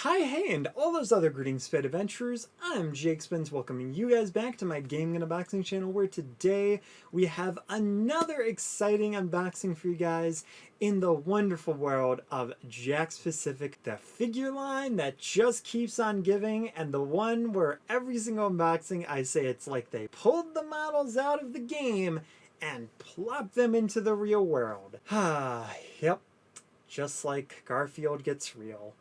Hi, hey, and all those other greetings, Fit Adventurers. I'm Jakks, welcoming you guys back to my gaming and unboxing channel, where today we have another exciting unboxing for you guys in the wonderful world of Jakks Pacific, the figure line that just keeps on giving, and the one where every single unboxing I say it's like they pulled the models out of the game and plopped them into the real world. Yep, just like Garfield gets real.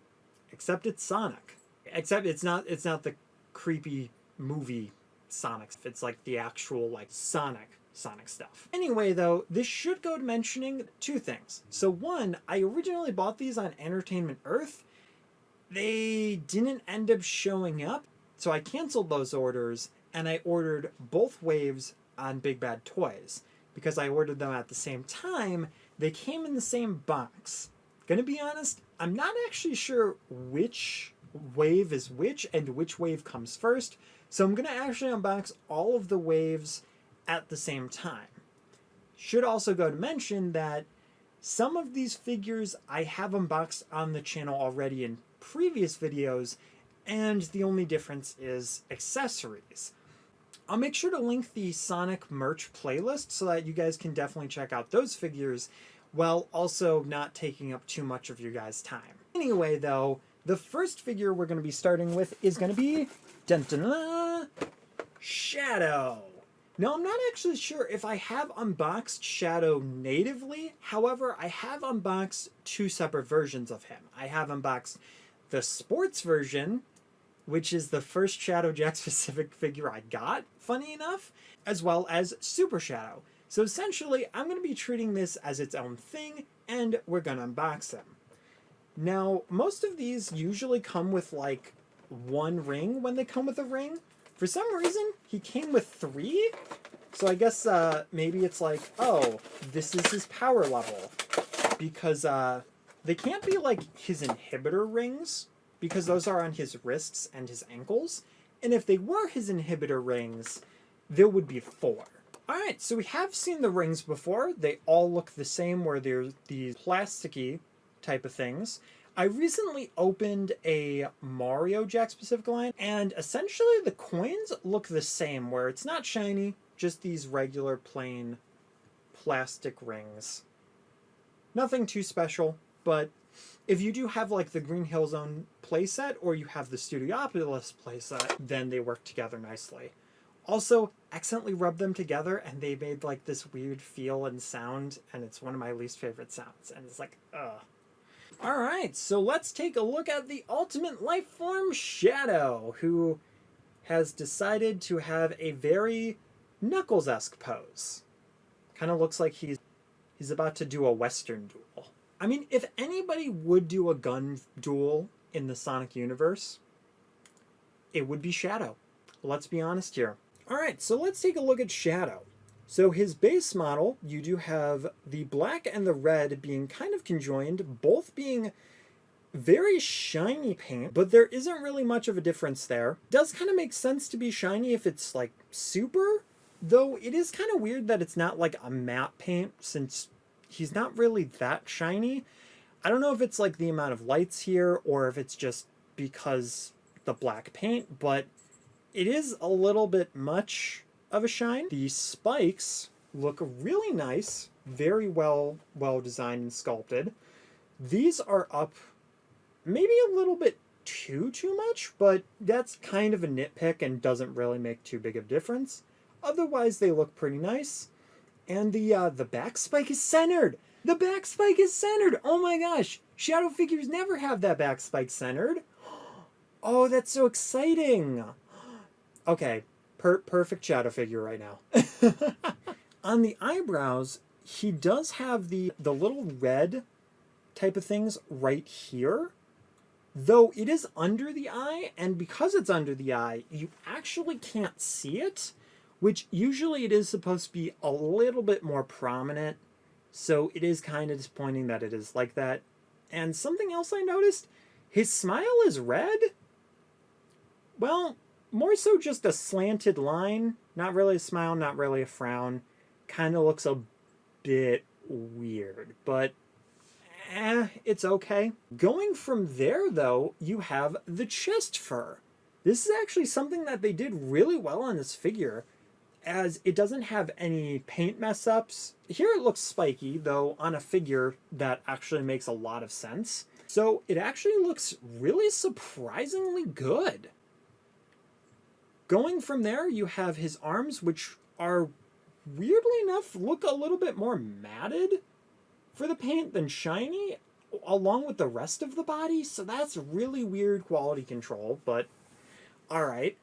Except it's Sonic. Except it's not the creepy movie Sonic. It's like the actual like Sonic stuff. Anyway though, this should go to mentioning two things. So one, I originally bought these on Entertainment Earth. They didn't end up showing up, so I canceled those orders and I ordered both waves on Big Bad Toys. Because I ordered them at the same time, they came in the same box. Gonna be honest, I'm not actually sure which wave is which and which wave comes first, so I'm gonna actually unbox all of the waves at the same time. Should also go to mention that some of these figures I have unboxed on the channel already in previous videos, and the only difference is accessories. I'll make sure to link the Sonic merch playlist so that you guys can definitely check out those figures, while also not taking up too much of your guys' time. Anyway, though, the first figure we're going to be starting with is going to be Shadow. Now, I'm not actually sure if I have unboxed Shadow natively. However, I have unboxed two separate versions of him. I have unboxed the sports version, which is the first Shadow Jakks Pacific figure I got, funny enough, as well as Super Shadow. So essentially, I'm going to be treating this as its own thing, and we're going to unbox them. Now, most of these usually come with, like, one ring when they come with a ring. For some reason, he came with 3. So I guess maybe it's like, oh, this is his power level. Because they can't be, like, his inhibitor rings, because those are on his wrists and his ankles. And if they were his inhibitor rings, there would be 4. Alright, so we have seen the rings before. They all look the same, where they're these plasticky type of things. I recently opened a Mario Jakks Pacific line, and essentially the coins look the same, where it's not shiny, just these regular plain plastic rings. Nothing too special, but if you do have like the Green Hill Zone playset, or you have the Studiopolis playset, then they work together nicely. Also, accidentally rubbed them together and they made like this weird feel and sound, and it's one of my least favorite sounds, and it's like, ugh. Alright, so let's take a look at the ultimate life form Shadow, who has decided to have a very Knuckles-esque pose. Kind of looks like he's about to do a Western duel. I mean, if anybody would do a gun duel in the Sonic universe, it would be Shadow. Let's be honest here. Alright, so let's take a look at Shadow. So his base model, you do have the black and the red being kind of conjoined, both being very shiny paint, but there isn't really much of a difference there. It does kind of make sense to be shiny if it's like super, though it is kind of weird that it's not like a matte paint, since he's not really that shiny. I don't know if it's like the amount of lights here, or if it's just because the black paint, but it is a little bit much of a shine. The spikes look really nice, very well designed and sculpted. These are up maybe a little bit too much, but that's kind of a nitpick and doesn't really make too big of a difference. Otherwise, they look pretty nice. And the back spike is centered. The back spike is centered. Oh my gosh, Shadow figures never have that back spike centered. Oh, that's so exciting. Okay, perfect Shadow figure right now. On the eyebrows, he does have the little red type of things right here. Though it is under the eye, and because it's under the eye, you actually can't see it, which usually it is supposed to be a little bit more prominent. So it is kind of disappointing that it is like that. And something else I noticed, his smile is red. Well, more so just a slanted line. Not really a smile, not really a frown. Kind of looks a bit weird, but it's okay. Going from there, though, you have the chest fur. This is actually something that they did really well on this figure, as it doesn't have any paint mess ups. Here it looks spiky, though on a figure that actually makes a lot of sense. So it actually looks really surprisingly good. Going from there, you have his arms, which are weirdly enough look a little bit more matted for the paint than shiny, along with the rest of the body. So that's really weird quality control, but all right.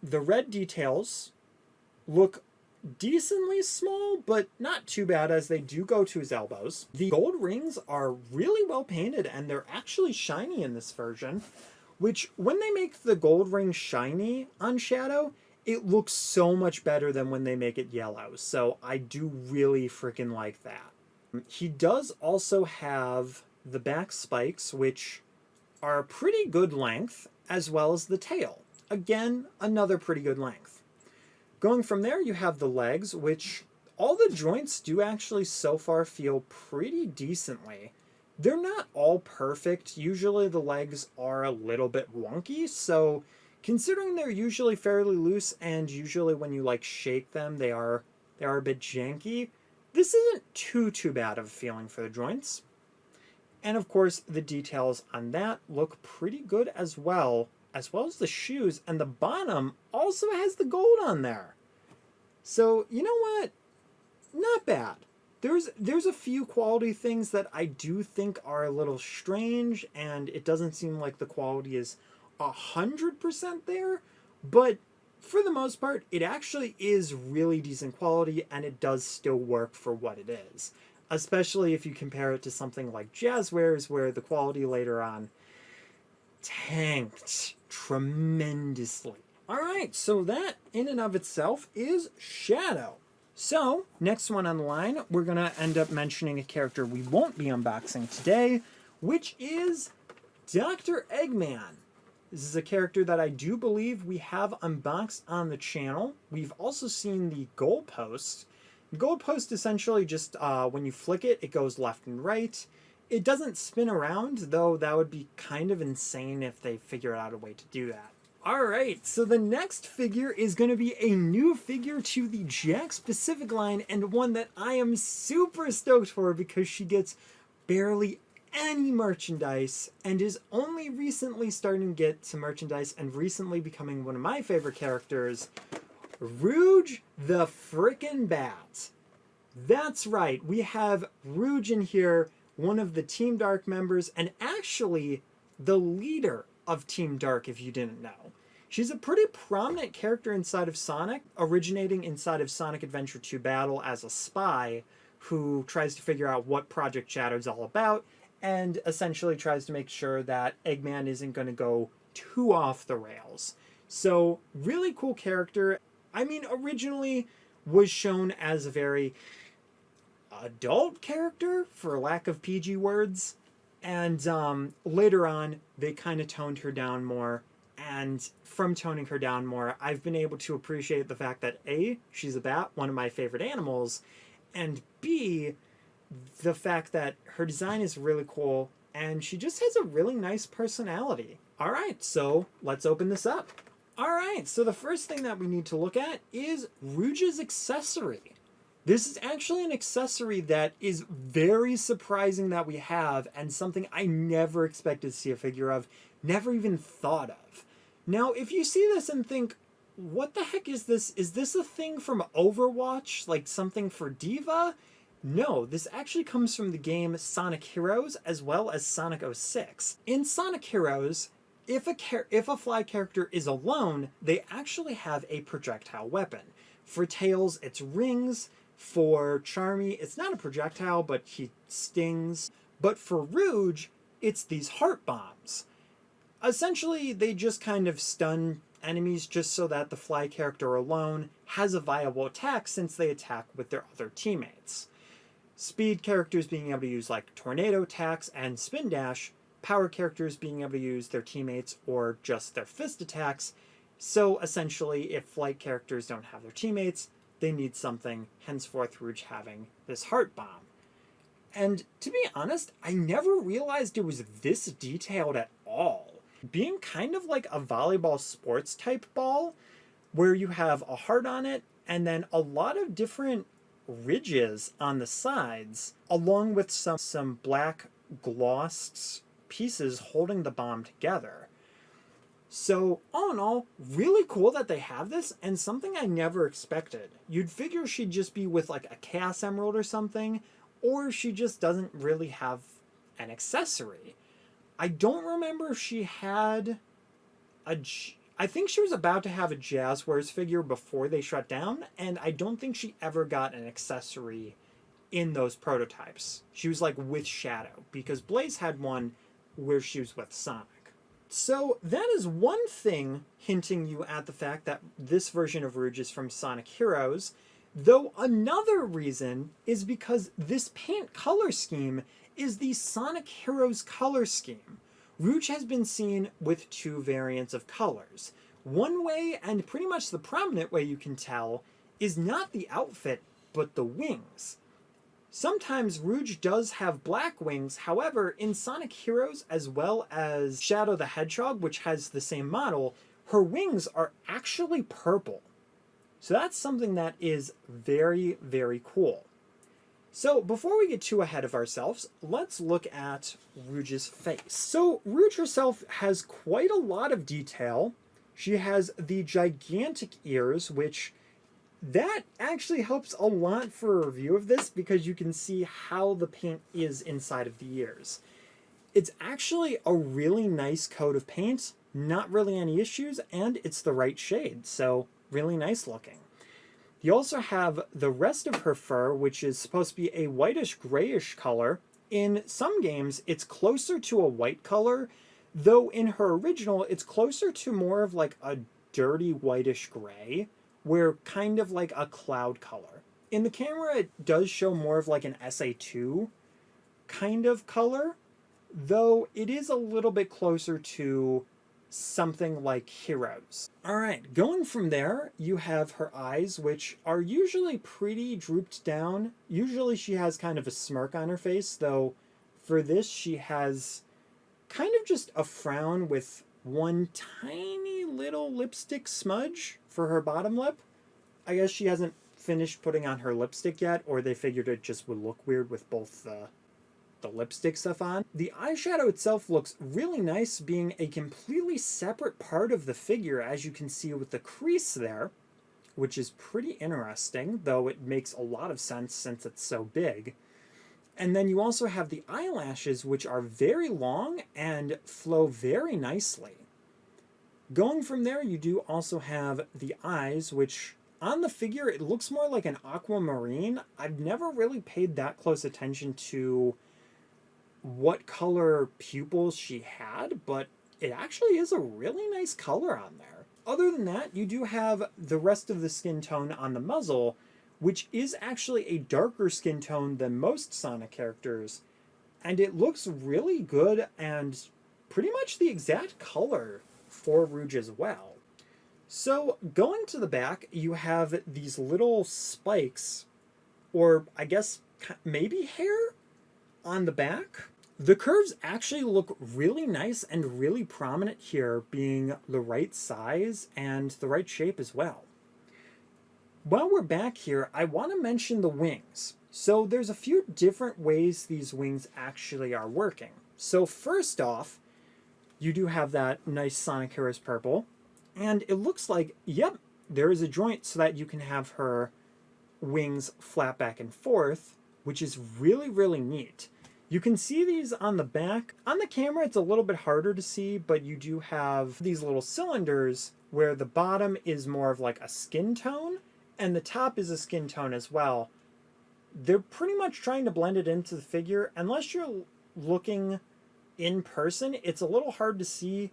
The red details look decently small, but not too bad, as they do go to his elbows. The gold rings are really well painted, and they're actually shiny in this version, which when they make the gold ring shiny on Shadow, it looks so much better than when they make it yellow. So I do really freaking like that. He does also have the back spikes, which are a pretty good length, as well as the tail. Again, another pretty good length. Going from there, you have the legs, which all the joints do actually so far feel pretty decently. They're not all perfect. Usually the legs are a little bit wonky, so considering they're usually fairly loose, and usually when you like shake them, they are a bit janky, this isn't too bad of a feeling for the joints. And of course, the details on that look pretty good as well as the shoes, and the bottom also has the gold on there. So, you know what? Not bad. There's a few quality things that I do think are a little strange, and it doesn't seem like the quality is 100% there, but for the most part, it actually is really decent quality, and it does still work for what it is. Especially if you compare it to something like Jazzwares, where the quality later on tanked tremendously. Alright, so that in and of itself is Shadow. So, next one on the line, we're going to end up mentioning a character we won't be unboxing today, which is Dr. Eggman. This is a character that I do believe we have unboxed on the channel. We've also seen the goalpost. The goalpost essentially just, when you flick it, it goes left and right. It doesn't spin around, though that would be kind of insane if they figure out a way to do that. Alright, so the next figure is going to be a new figure to the Jakks Pacific line, and one that I am super stoked for because she gets barely any merchandise and is only recently starting to get some merchandise and recently becoming one of my favorite characters, Rouge the frickin' Bat. That's right, we have Rouge in here, one of the Team Dark members, and actually the leader of Team Dark, if you didn't know. She's a pretty prominent character inside of Sonic, originating inside of Sonic Adventure 2 Battle as a spy who tries to figure out what Project Shadow's all about, and essentially tries to make sure that Eggman isn't going to go too off the rails. So, really cool character. I mean, originally was shown as a very adult character, for lack of PG words, and later on they kind of toned her down more, and from toning her down more, I've been able to appreciate the fact that A, she's a bat, one of my favorite animals, and B, the fact that her design is really cool, and she just has a really nice personality. Alright, so let's open this up. Alright, so the first thing that we need to look at is Rouge's accessory. This is actually an accessory that is very surprising that we have, and something I never expected to see a figure of, never even thought of. Now, if you see this and think, what the heck is this? Is this a thing from Overwatch, like something for Diva? No, this actually comes from the game Sonic Heroes, as well as Sonic 06. In Sonic Heroes, if a fly character is alone, they actually have a projectile weapon. For Tails, it's rings. For Charmy, it's not a projectile, but he stings. But for Rouge, it's these heart bombs. Essentially, they just kind of stun enemies just so that the fly character alone has a viable attack, since they attack with their other teammates. Speed characters being able to use like tornado attacks and spin dash, power characters being able to use their teammates or just their fist attacks. So essentially, if flight characters don't have their teammates, they need something, henceforth Rouge having this heart bomb. And to be honest, I never realized it was this detailed at all. Being kind of like a volleyball sports type ball, where you have a heart on it and then a lot of different ridges on the sides, along with some black glossed pieces holding the bomb together. So, all in all, really cool that they have this, and something I never expected. You'd figure she'd just be with like a Chaos Emerald or something, or she just doesn't really have an accessory. I don't remember if she had I think she was about to have a Jazzwares figure before they shut down, and I don't think she ever got an accessory in those prototypes. She was like with Shadow, because Blaze had one where she was with Sonic. So that is one thing hinting you at the fact that this version of Rouge is from Sonic Heroes, though another reason is because this paint color scheme is the Sonic Heroes color scheme. Rouge has been seen with two variants of colors. One way, and pretty much the prominent way you can tell, is not the outfit, but the wings. Sometimes Rouge does have black wings, however, in Sonic Heroes as well as Shadow the Hedgehog, which has the same model, her wings are actually purple. So that's something that is very, very cool. So before we get too ahead of ourselves, let's look at Rouge's face. So Rouge herself has quite a lot of detail. She has the gigantic ears, which that actually helps a lot for a review of this because you can see how the paint is inside of the ears. It's actually a really nice coat of paint, not really any issues, and it's the right shade, so really nice looking. You also have the rest of her fur, which is supposed to be a whitish grayish color. In some games, it's closer to a white color, though in her original, it's closer to more of like a dirty whitish gray, where kind of like a cloud color. In the camera, it does show more of like an SA2 kind of color, though it is a little bit closer to something like Heroes. Alright, going from there, you have her eyes, which are usually pretty drooped down. Usually she has kind of a smirk on her face, though for this she has kind of just a frown with one tiny little lipstick smudge for her bottom lip. I guess she hasn't finished putting on her lipstick yet, or they figured it just would look weird with both the lipstick stuff on. The eyeshadow itself looks really nice, being a completely separate part of the figure, as you can see with the crease there, which is pretty interesting, though it makes a lot of sense since it's so big. And then you also have the eyelashes, which are very long and flow very nicely. Going from there, you do also have the eyes, which on the figure, it looks more like an aquamarine. I've never really paid that close attention to what color pupils she had, but it actually is a really nice color on there. Other than that, you do have the rest of the skin tone on the muzzle, which is actually a darker skin tone than most Sonic characters, and it looks really good and pretty much the exact color for Rouge as well. So going to the back, you have these little spikes, or I guess maybe hair on the back. The curves actually look really nice and really prominent here, being the right size and the right shape as well. While we're back here, I want to mention the wings. So there's a few different ways these wings actually are working. So first off, you do have that nice Sonic Heroes purple, and it looks like, yep, there is a joint so that you can have her wings flap back and forth, which is really, really neat. You can see these on the back. On the camera, it's a little bit harder to see, but you do have these little cylinders where the bottom is more of like a skin tone, and the top is a skin tone as well. They're pretty much trying to blend it into the figure. Unless you're looking in person, it's a little hard to see.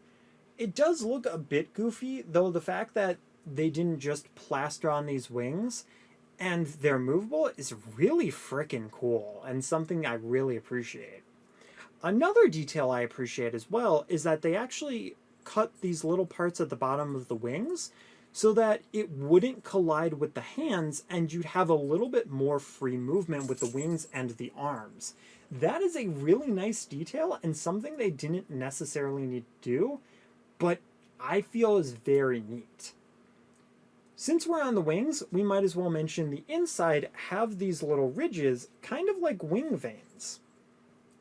It does look a bit goofy, though the fact that they didn't just plaster on these wings and they're movable is really freaking cool and something I really appreciate. Another detail I appreciate as well is that they actually cut these little parts at the bottom of the wings so that it wouldn't collide with the hands and you'd have a little bit more free movement with the wings and the arms. That is a really nice detail and something they didn't necessarily need to do, but I feel is very neat. Since we're on the wings, we might as well mention the inside have these little ridges, kind of like wing veins.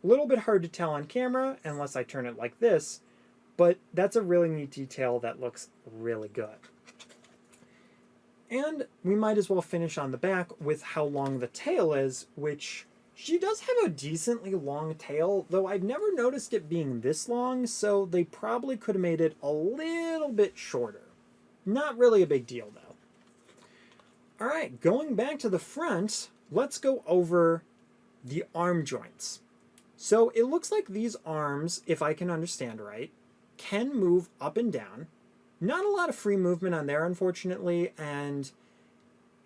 A little bit hard to tell on camera unless I turn it like this, but that's a really neat detail that looks really good. And we might as well finish on the back with how long the tail is, which she does have a decently long tail, though I've never noticed it being this long, so they probably could have made it a little bit shorter. Not really a big deal, though. All right, going back to the front, let's go over the arm joints. So it looks like these arms, if I can understand right, can move up and down. Not a lot of free movement on there, unfortunately, and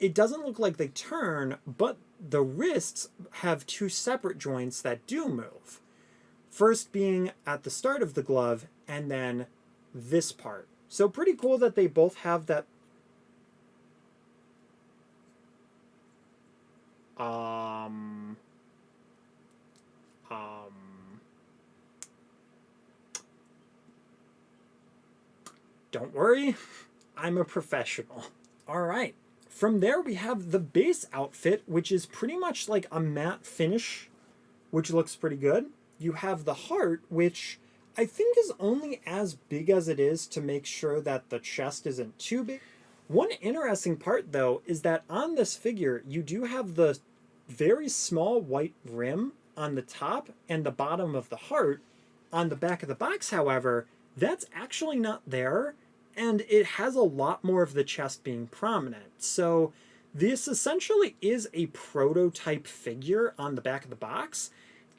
it doesn't look like they turn, but the wrists have two separate joints that do move. First being at the start of the glove, and then this part. So pretty cool that they both have that. Don't worry, I'm a professional. All right. From there, we have the base outfit, which is pretty much like a matte finish, which looks pretty good. You have the heart, which I think is only as big as it is to make sure that the chest isn't too big. One interesting part, though, is that on this figure, you do have the very small white rim on the top and the bottom of the heart. On the back of the box, however, that's actually not there, and it has a lot more of the chest being prominent. So this essentially is a prototype figure on the back of the box.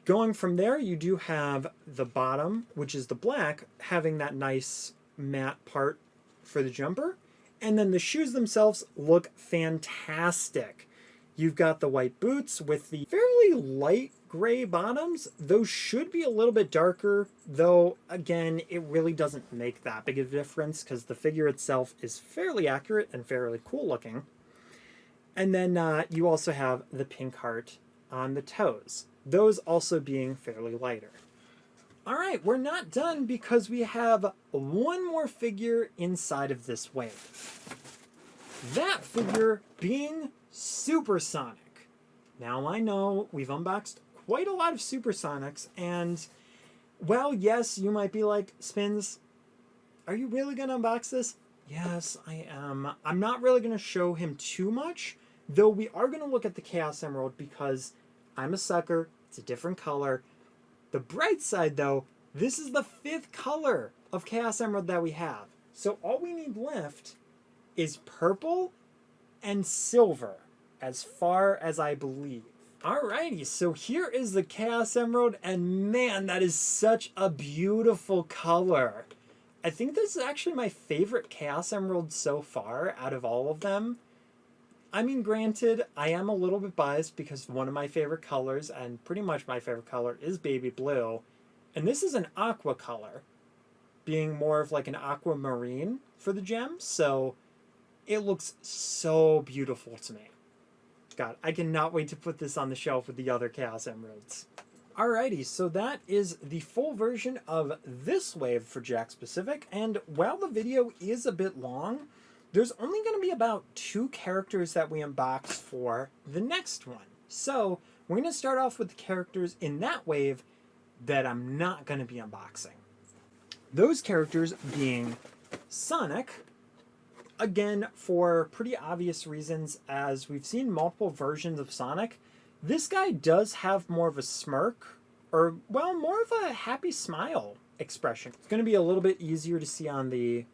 Going from there, you do have the bottom, which is the black, having that nice matte part for the jumper. And then the shoes themselves look fantastic. You've got the white boots with the fairly light gray bottoms. Those should be a little bit darker, though, again, it really doesn't make that big of a difference because the figure itself is fairly accurate and fairly cool looking. And then you also have the pink heart on the toes, those also being fairly lighter. All right, we're not done because we have one more figure inside of this wave. That figure being Supersonic. Now I know we've unboxed quite a lot of Supersonics, and well, yes, you might be like, Spins, are you really going to unbox this? Yes, I am. I'm not really going to show him too much, though we are going to look at the Chaos Emerald because I'm a sucker. It's a different color. The bright side, though, this is the 5th color of Chaos Emerald that we have. So all we need left is purple and silver, as far as I believe. Alrighty, so here is the Chaos Emerald, and man, that is such a beautiful color. I think this is actually my favorite Chaos Emerald so far out of all of them. I mean, granted, I am a little bit biased because one of my favorite colors, and pretty much my favorite color, is baby blue. And this is an aqua color, being more of like an aquamarine for the gem, so it looks so beautiful to me. God, I cannot wait to put this on the shelf with the other Chaos Emeralds. Alrighty, so that is the full version of this wave for Jakks Pacific, and while the video is a bit long, there's only going to be about 2 characters that we unbox for the next one. So, we're going to start off with the characters in that wave that I'm not going to be unboxing. Those characters being Sonic, again, for pretty obvious reasons, as we've seen multiple versions of Sonic. This guy does have more of a smirk, or, well, more of a happy smile expression. It's going to be a little bit easier to see on the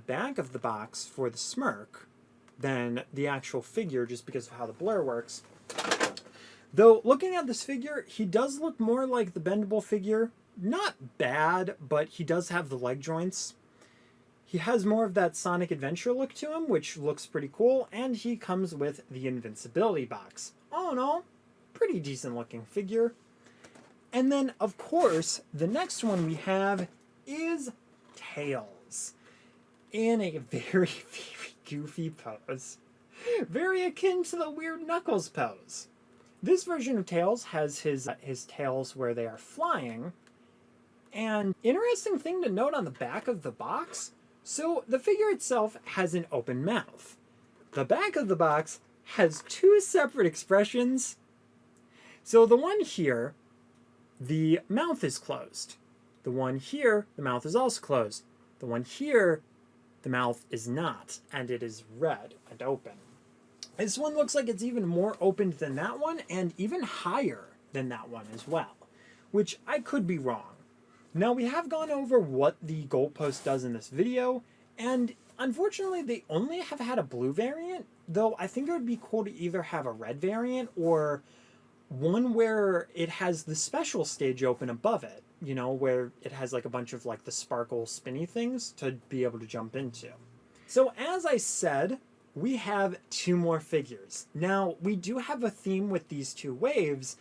back of the box for the smirk than the actual figure, just because of how the blur works. Though, looking at this figure, he does look more like the bendable figure. Not bad, but he does have the leg joints. He has more of that Sonic Adventure look to him, which looks pretty cool, and he comes with the invincibility box. All in all, pretty decent looking figure. And then, of course, the next one we have is Tails. In a very, very goofy pose. Very akin to the weird Knuckles pose. This version of Tails has his tails where they are flying. And interesting thing to note on the back of the box, so the figure itself has an open mouth. The back of the box has two separate expressions. So the one here, the mouth is closed. The one here, the mouth is also closed. The one here, the mouth is not, and it is red and open. This one looks like it's even more opened than that one, and even higher than that one as well, which I could be wrong. Now, we have gone over what the goalpost does in this video, and unfortunately they only have had a blue variant, though I think it would be cool to either have a red variant or one where it has the special stage open above it, you know, where it has like a bunch of like the sparkle spinny things to be able to jump into. So as I said, we have two more figures. Now, we do have a theme with these two waves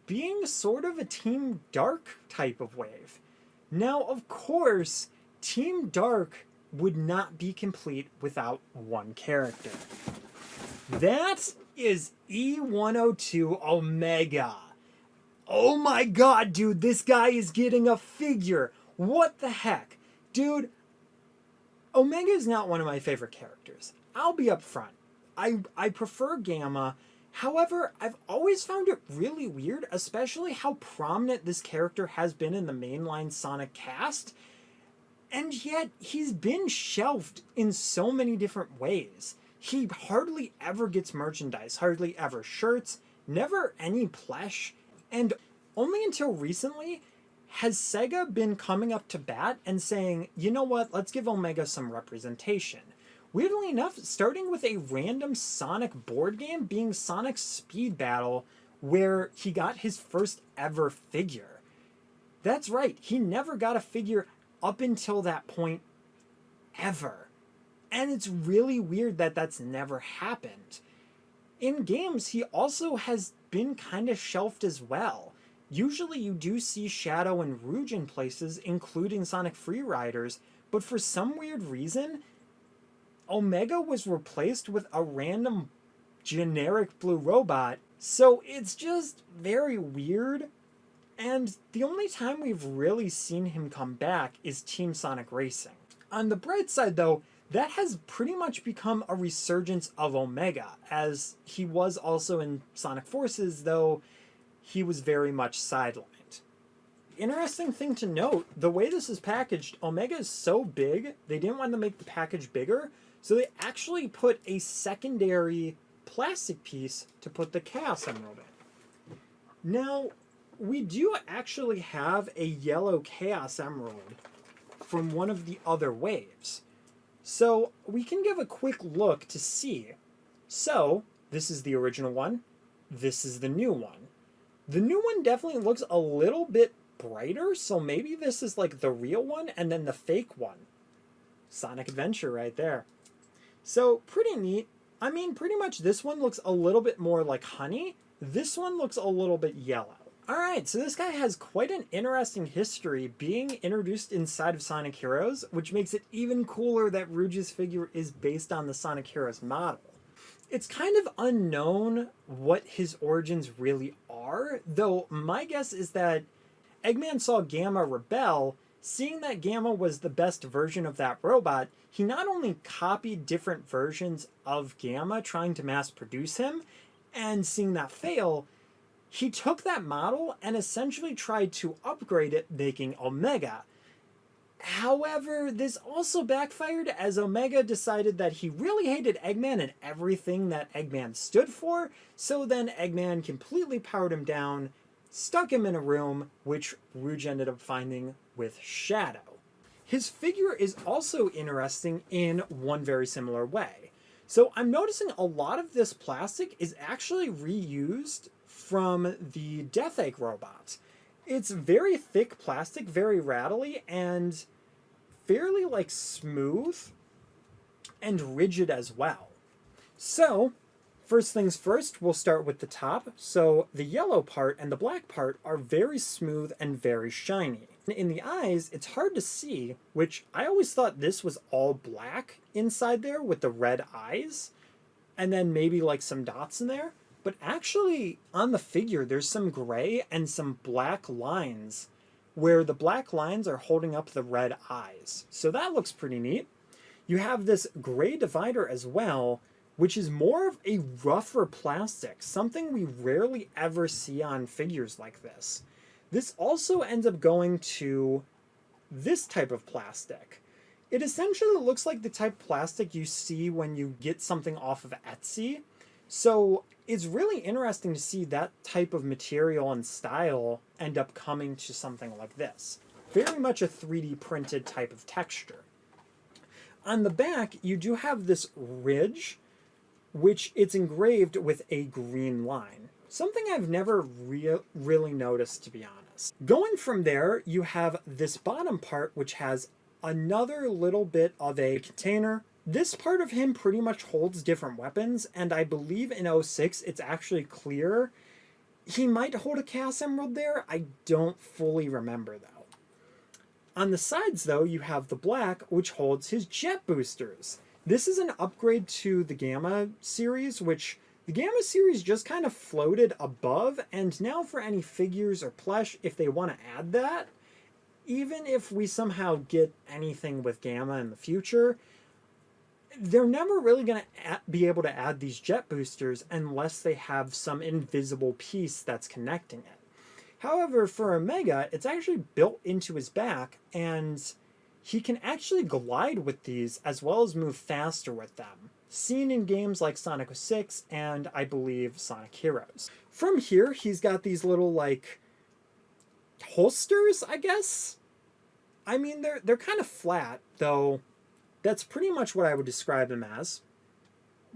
being sort of a Team Dark type of wave. Now, of course, Team Dark would not be complete without one character. That is E102 Omega. Oh my god, dude, this guy is getting a figure. What the heck? Dude, Omega is not one of my favorite characters. I'll be upfront. I prefer Gamma. However, I've always found it really weird, especially how prominent this character has been in the mainline Sonic cast. And yet, he's been shelved in so many different ways. He hardly ever gets merchandise, hardly ever shirts, never any plush, and only until recently has Sega been coming up to bat and saying, you know what, let's give Omega some representation. Weirdly enough, starting with a random Sonic board game being Sonic Speed Battle, where he got his first ever figure. That's right, he never got a figure up until that point, ever. And it's really weird that that's never happened. In games, he also has been kind of shelved as well. Usually you do see Shadow and Rouge in places, including Sonic Freeriders, but for some weird reason, Omega was replaced with a random generic blue robot, so it's just very weird. And the only time we've really seen him come back is Team Sonic Racing. On the bright side though, that has pretty much become a resurgence of Omega, as he was also in Sonic Forces, though he was very much sidelined. Interesting thing to note, the way this is packaged, Omega is so big, they didn't want to make the package bigger, so they actually put a secondary plastic piece to put the Chaos Emerald in. Now, we do actually have a yellow Chaos Emerald from one of the other waves. So we can give a quick look to see. So, this is the original one. This is the new one. The new one definitely looks a little bit brighter, so maybe this is like the real one and then the fake one. Sonic Adventure right there. So, pretty neat. I mean, pretty much this one looks a little bit more like honey. This one looks a little bit yellow. Alright, so this guy has quite an interesting history being introduced inside of Sonic Heroes, which makes it even cooler that Rouge's figure is based on the Sonic Heroes model. It's kind of unknown what his origins really are, though my guess is that Eggman saw Gamma rebel. Seeing that Gamma was the best version of that robot, he not only copied different versions of Gamma trying to mass produce him, and seeing that fail, he took that model and essentially tried to upgrade it, making Omega. However, this also backfired as Omega decided that he really hated Eggman and everything that Eggman stood for, so then Eggman completely powered him down, stuck him in a room, which Rouge ended up finding with Shadow. His figure is also interesting in one very similar way. So I'm noticing a lot of this plastic is actually reused from the Death Egg robot. It's very thick plastic, very rattly, and fairly like smooth and rigid as well. So first things first, we'll start with the top. So the yellow part and the black part are very smooth and very shiny. In the eyes, it's hard to see, which I always thought this was all black inside there with the red eyes, and then maybe like some dots in there. But actually, on the figure, there's some gray and some black lines where the black lines are holding up the red eyes. So that looks pretty neat. You have this gray divider as well, which is more of a rougher plastic, something we rarely ever see on figures like this. This also ends up going to this type of plastic. It essentially looks like the type of plastic you see when you get something off of Etsy. So it's really interesting to see that type of material and style end up coming to something like this. Very much a 3D printed type of texture. On the back, you do have this ridge, which it's engraved with a green line. Something I've never really noticed, to be honest. Going from there, you have this bottom part, which has another little bit of a container. This part of him pretty much holds different weapons, and I believe in 06 it's actually clear. He might hold a Chaos Emerald there. I don't fully remember, though. On the sides, though, you have the black, which holds his jet boosters. This is an upgrade to the Gamma series, which the Gamma series just kind of floated above, and now for any figures or plush, if they want to add that, even if we somehow get anything with Gamma in the future, they're never really going to be able to add these jet boosters unless they have some invisible piece that's connecting it. However, for Omega, it's actually built into his back, and he can actually glide with these as well as move faster with them, seen in games like Sonic 06 and, I believe, Sonic Heroes. From here, he's got these little, like, holsters, I guess? I mean, they're kind of flat, though that's pretty much what I would describe them as.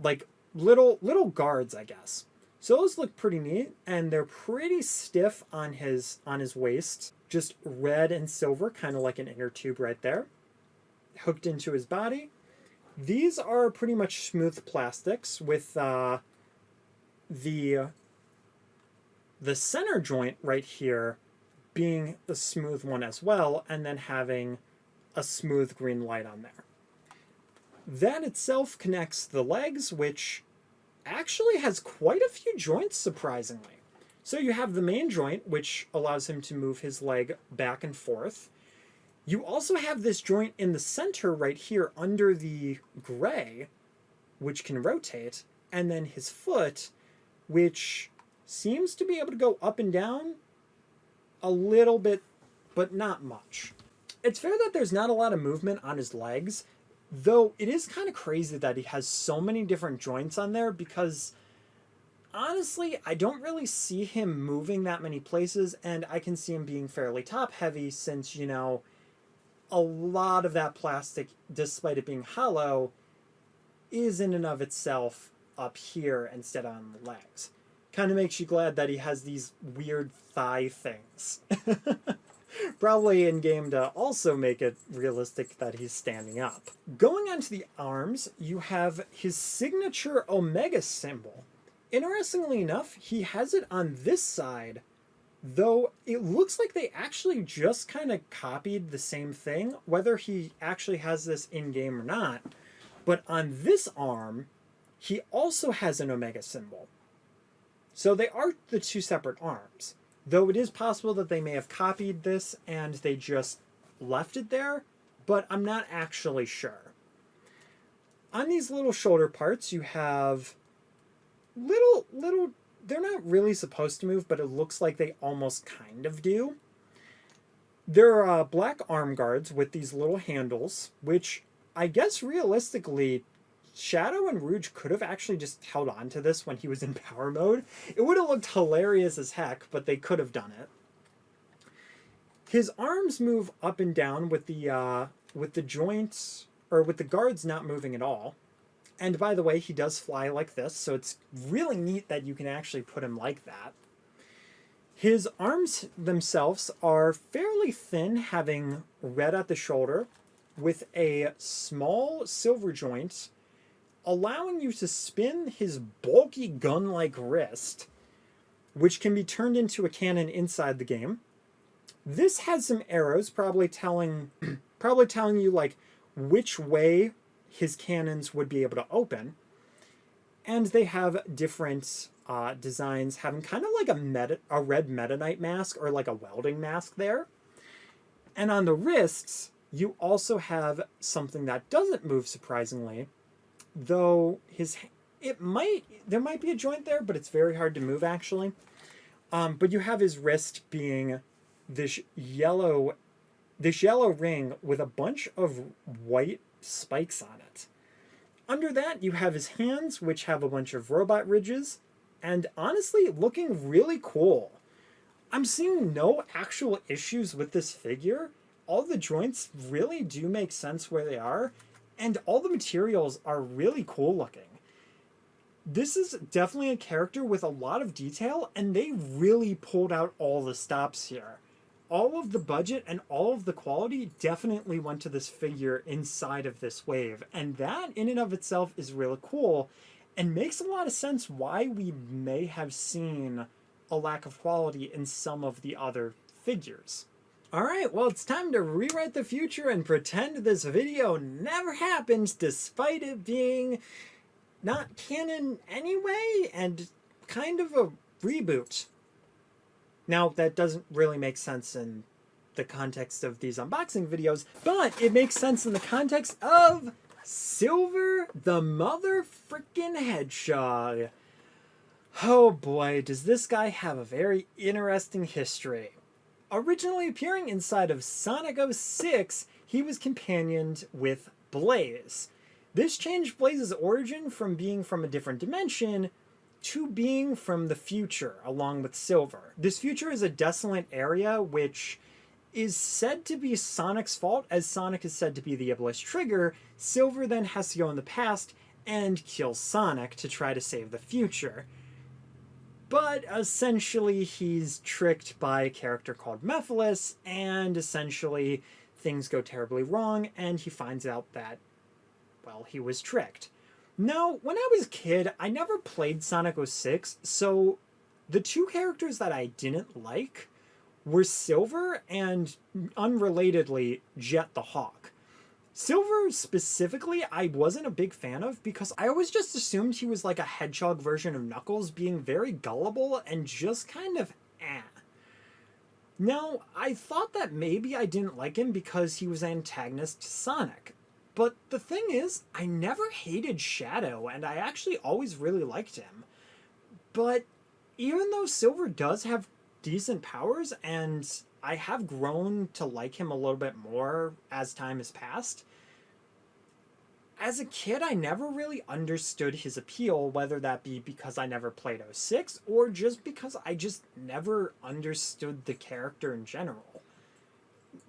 Like, little guards, I guess. So those look pretty neat, and they're pretty stiff on his waist. Just red and silver, kind of like an inner tube right there. Hooked into his body. These are pretty much smooth plastics with the center joint right here being a smooth one as well, and then having a smooth green light on there. That itself connects the legs, which actually has quite a few joints, surprisingly. So you have the main joint, which allows him to move his leg back and forth. You also have this joint in the center right here under the gray, which can rotate, and then his foot, which seems to be able to go up and down a little bit, but not much. It's fair that there's not a lot of movement on his legs, though it is kind of crazy that he has so many different joints on there, because honestly, I don't really see him moving that many places, and I can see him being fairly top heavy since, you know, a lot of that plastic, despite it being hollow, is in and of itself up here instead of on the legs. Kind of makes you glad that he has these weird thigh things. Probably in game to also make it realistic that he's standing up. Going on to the arms, you have his signature Omega symbol. Interestingly enough, he has it on this side, though it looks like they actually just kind of copied the same thing, whether he actually has this in-game or not. But on this arm, he also has an Omega symbol. So they are the two separate arms. Though it is possible that they may have copied this and they just left it there, but I'm not actually sure. On these little shoulder parts, you have little, they're not really supposed to move, but it looks like they almost kind of do. There are black arm guards with these little handles, which I guess realistically, Shadow and Rouge could have actually just held on to this when he was in power mode. It would have looked hilarious as heck, but they could have done it. His arms move up and down with the joints, or with the guards not moving at all. And by the way, he does fly like this, so it's really neat that you can actually put him like that. His arms themselves are fairly thin, having red at the shoulder, with a small silver joint, allowing you to spin his bulky gun-like wrist, which can be turned into a cannon inside the game. This has some arrows, probably telling you like which way his cannons would be able to open. And they have different designs, having kind of like a red Meta Knight mask or like a welding mask there. And on the wrists, you also have something that doesn't move surprisingly, though there might be a joint there, but it's very hard to move actually. But you have his wrist being this yellow ring with a bunch of white spikes on it. Under that, you have his hands, which have a bunch of robot ridges, and honestly, looking really cool. I'm seeing no actual issues with this figure. All the joints really do make sense where they are, and all the materials are really cool looking. This is definitely a character with a lot of detail, and they really pulled out all the stops here. All of the budget and all of the quality definitely went to this figure inside of this wave, and that in and of itself is really cool and makes a lot of sense why we may have seen a lack of quality in some of the other figures. Alright, well, it's time to rewrite the future and pretend this video never happened despite it being not canon anyway and kind of a reboot. Now, that doesn't really make sense in the context of these unboxing videos, but it makes sense in the context of Silver the mother-frickin' Hedgehog. Oh boy, does this guy have a very interesting history. Originally appearing inside of Sonic 06, he was companioned with Blaze. This changed Blaze's origin from being from a different dimension to being from the future, along with Silver. This future is a desolate area which is said to be Sonic's fault, as Sonic is said to be the Iblis trigger. Silver then has to go in the past and kill Sonic to try to save the future. But essentially he's tricked by a character called Mephiles, and essentially things go terribly wrong, and he finds out that, well, he was tricked. Now, when I was a kid, I never played Sonic 06, so the two characters that I didn't like were Silver and, unrelatedly, Jet the Hawk. Silver, specifically, I wasn't a big fan of because I always just assumed he was like a hedgehog version of Knuckles, being very gullible and just kind of eh. Now, I thought that maybe I didn't like him because he was antagonist to Sonic. But the thing is, I never hated Shadow, and I actually always really liked him. But even though Silver does have decent powers, and I have grown to like him a little bit more as time has passed, as a kid, I never really understood his appeal, whether that be because I never played 06, or just because I just never understood the character in general.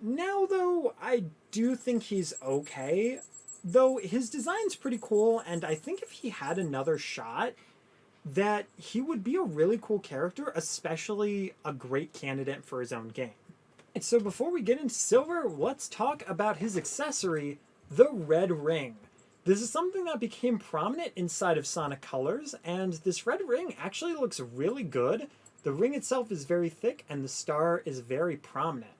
Now, though, I do think he's okay, though his design's pretty cool, and I think if he had another shot, that he would be a really cool character, especially a great candidate for his own game. And so before we get into Silver, let's talk about his accessory, the red ring. This is something that became prominent inside of Sonic Colors, and this red ring actually looks really good. The ring itself is very thick, and the star is very prominent.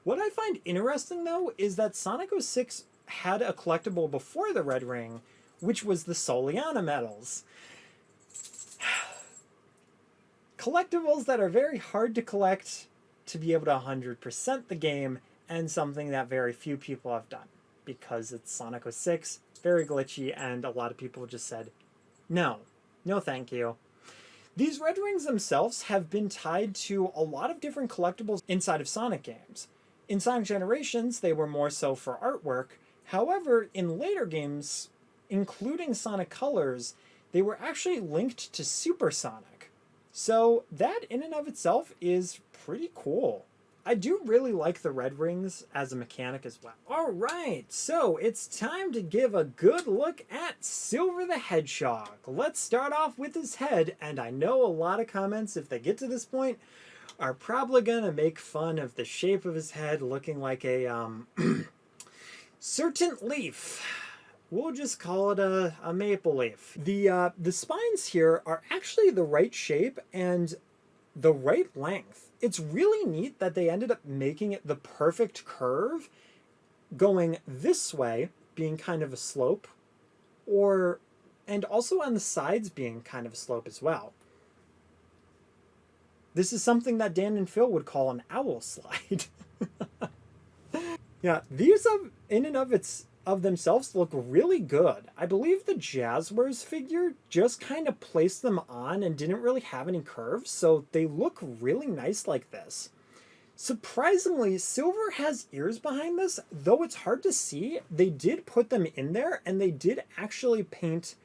What I find interesting, though, is that Sonic 06 had a collectible before the red ring, which was the Soliana medals. Collectibles that are very hard to collect to be able to 100% the game, and something that very few people have done, because it's Sonic 06, very glitchy, and a lot of people just said, no thank you. These red rings themselves have been tied to a lot of different collectibles inside of Sonic games. In Sonic Generations, they were more so for artwork. However, in later games, including Sonic Colors, they were actually linked to Super Sonic. So that in and of itself is pretty cool. I do really like the red rings as a mechanic as well. Alright, so it's time to give a good look at Silver the Hedgehog. Let's start off with his head, and I know a lot of comments, if they get to this point, are probably gonna make fun of the shape of his head looking like a certain leaf. We'll just call it a maple leaf. The spines here are actually the right shape, and the right length. It's really neat that they ended up making it the perfect curve, going this way, being kind of a slope, and also on the sides being kind of a slope as well. This is something that Dan and Phil would call an owl slide. Yeah, these in and of themselves look really good. I believe the Jazzwares figure just kind of placed them on and didn't really have any curves, so they look really nice like this. Surprisingly, Silver has ears behind this, though it's hard to see. They did put them in there, and they did actually paint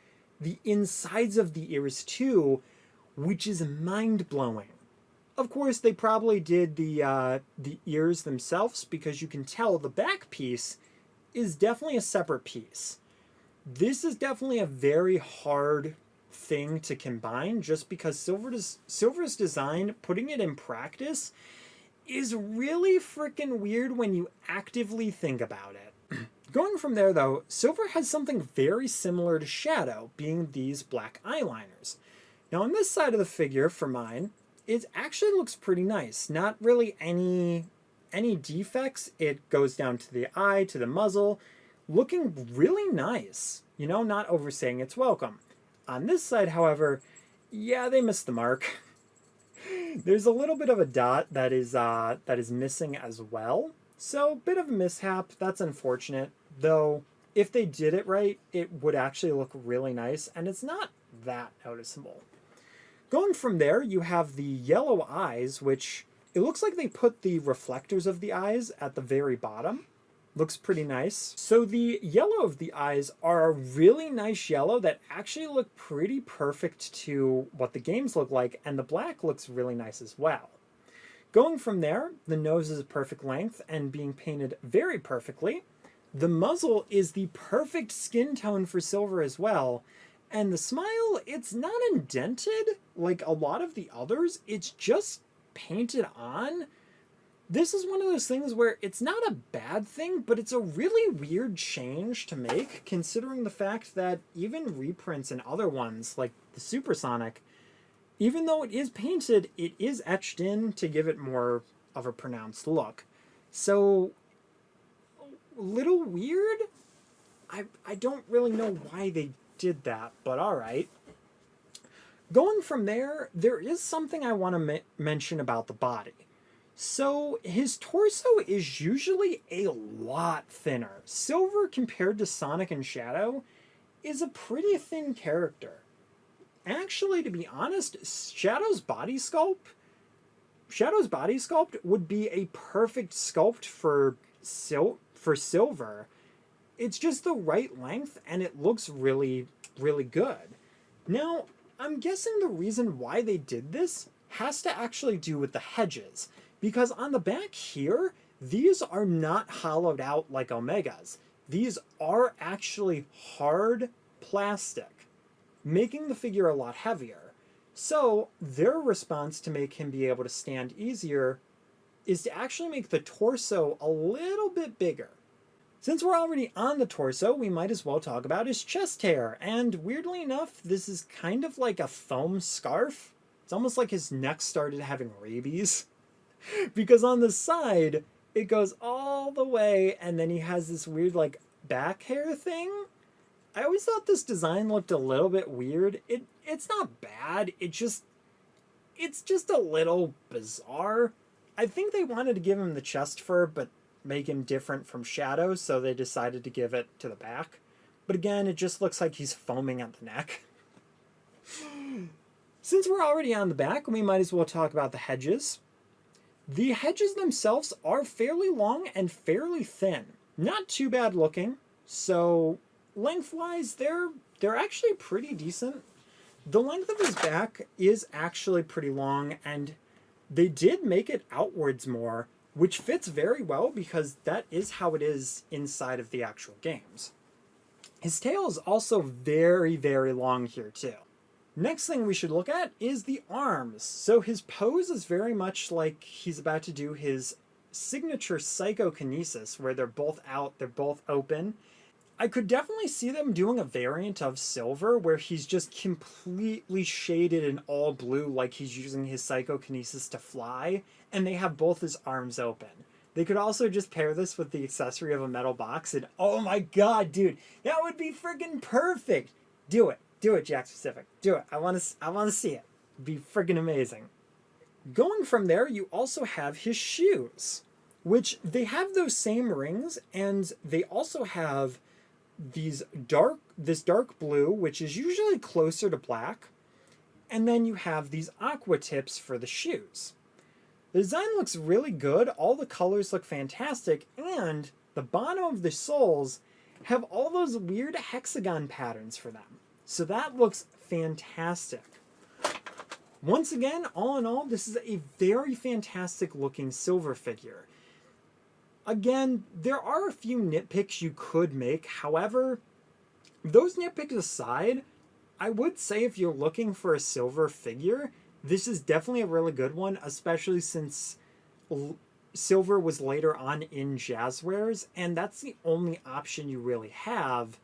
the insides of the ears too, which is mind-blowing. Of course, they probably did the ears themselves, because you can tell the back piece is definitely a separate piece. This is definitely a very hard thing to combine, just because Silver's design, putting it in practice, is really freaking weird when you actively think about it. Going from there, though, Silver has something very similar to Shadow, being these black eyeliners. Now, on this side of the figure, for mine, it actually looks pretty nice. Not really any defects. It goes down to the eye, to the muzzle, looking really nice. You know, not overstaying its welcome. On this side, however, yeah, they missed the mark. There's a little bit of a dot that is missing as well. So, bit of a mishap. That's unfortunate. Though, if they did it right, it would actually look really nice, and it's not that noticeable. Going from there, you have the yellow eyes, which it looks like they put the reflectors of the eyes at the very bottom. Looks pretty nice. So the yellow of the eyes are a really nice yellow that actually look pretty perfect to what the games look like, and the black looks really nice as well. Going from there, the nose is a perfect length and being painted very perfectly. The muzzle is the perfect skin tone for Silver as well. And the smile, it's not indented like a lot of the others. It's just painted on. This is one of those things where it's not a bad thing, but it's a really weird change to make, considering the fact that even reprints and other ones, like the Supersonic, even though it is painted, it is etched in to give it more of a pronounced look. So, a little weird. I don't really know why they did that, but alright. Going from there, there is something I want to mention about the body. So, his torso is usually a lot thinner. Silver, compared to Sonic and Shadow, is a pretty thin character. Actually, to be honest, Shadow's body sculpt would be a perfect sculpt for Silver. It's just the right length, and it looks really, really good. Now, I'm guessing the reason why they did this has to actually do with the hedges. Because on the back here, these are not hollowed out like Omegas. These are actually hard plastic, making the figure a lot heavier. So their response to make him be able to stand easier is to actually make the torso a little bit bigger. Since we're already on the torso, we might as well talk about his chest hair. And weirdly enough, this is kind of like a foam scarf. It's almost like his neck started having rabies. Because on the side, it goes all the way, and then he has this weird, like, back hair thing. I always thought this design looked a little bit weird. It's not bad, it's just a little bizarre. I think they wanted to give him the chest fur, but make him different from Shadow, so they decided to give it to the back. But again, it just looks like he's foaming at the neck. Since we're already on the back, we might as well talk about the hedges. The hedges themselves are fairly long and fairly thin. Not too bad looking, so lengthwise, they're actually pretty decent. The length of his back is actually pretty long, and they did make it outwards more, which fits very well because that is how it is inside of the actual games. His tail is also very, very long here too. Next thing we should look at is the arms. So his pose is very much like he's about to do his signature psychokinesis, where they're both out, they're both open. I could definitely see them doing a variant of Silver where he's just completely shaded in all blue, like he's using his psychokinesis to fly, and they have both his arms open. They could also just pair this with the accessory of a metal box, and oh my god, dude, that would be freaking perfect. Do it, Jakks Pacific, do it. I want to see it. It'd be freaking amazing. Going from there, you also have his shoes, which they have those same rings, and they also have this dark blue, which is usually closer to black, and then you have these aqua tips for the shoes. The design looks really good, all the colors look fantastic, and the bottom of the soles have all those weird hexagon patterns for them. So that looks fantastic. Once again, all in all, this is a very fantastic looking Silver figure. Again, there are a few nitpicks you could make. However, those nitpicks aside, I would say if you're looking for a Silver figure, this is definitely a really good one, especially since Silver was later on in Jazzwares, and that's the only option you really have,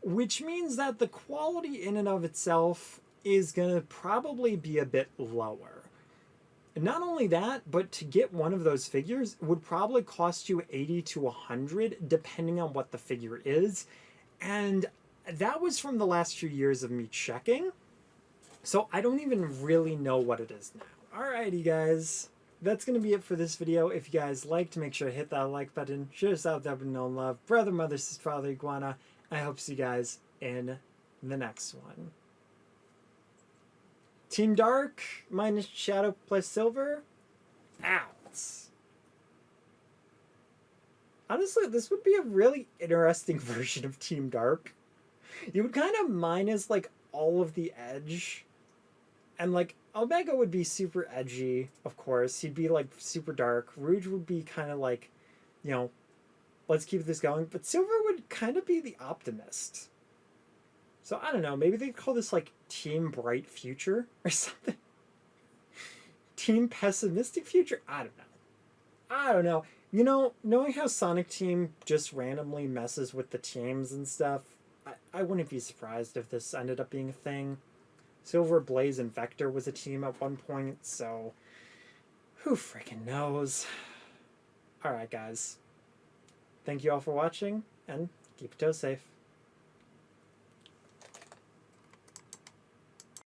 which means that the quality in and of itself is going to probably be a bit lower. Not only that, but to get one of those figures would probably cost you 80 to 100 depending on what the figure is, and that was from the last few years of me checking, so I don't even really know what it is now. Alrighty guys, that's going to be it for this video. If you guys liked, make sure to hit that like button, share this out with everyone in love, brother, mother, sister, father, iguana. I hope to see you guys in the next one. Team Dark minus Shadow plus Silver? Out. Honestly, this would be a really interesting version of Team Dark. You would kind of minus, like, all of the edge. And, like, Omega would be super edgy, of course. He'd be, like, super dark. Rouge would be kind of like, you know, let's keep this going. But Silver would kind of be the optimist. So, I don't know. Maybe they'd call this, like, Team Bright Future or something. Team Pessimistic Future? I don't know. You know, knowing how Sonic Team just randomly messes with the teams and stuff, I wouldn't be surprised if this ended up being a thing. Silver, Blaze, and Vector was a team at one point, so who freaking knows? Alright, guys. Thank you all for watching, and keep your toes safe.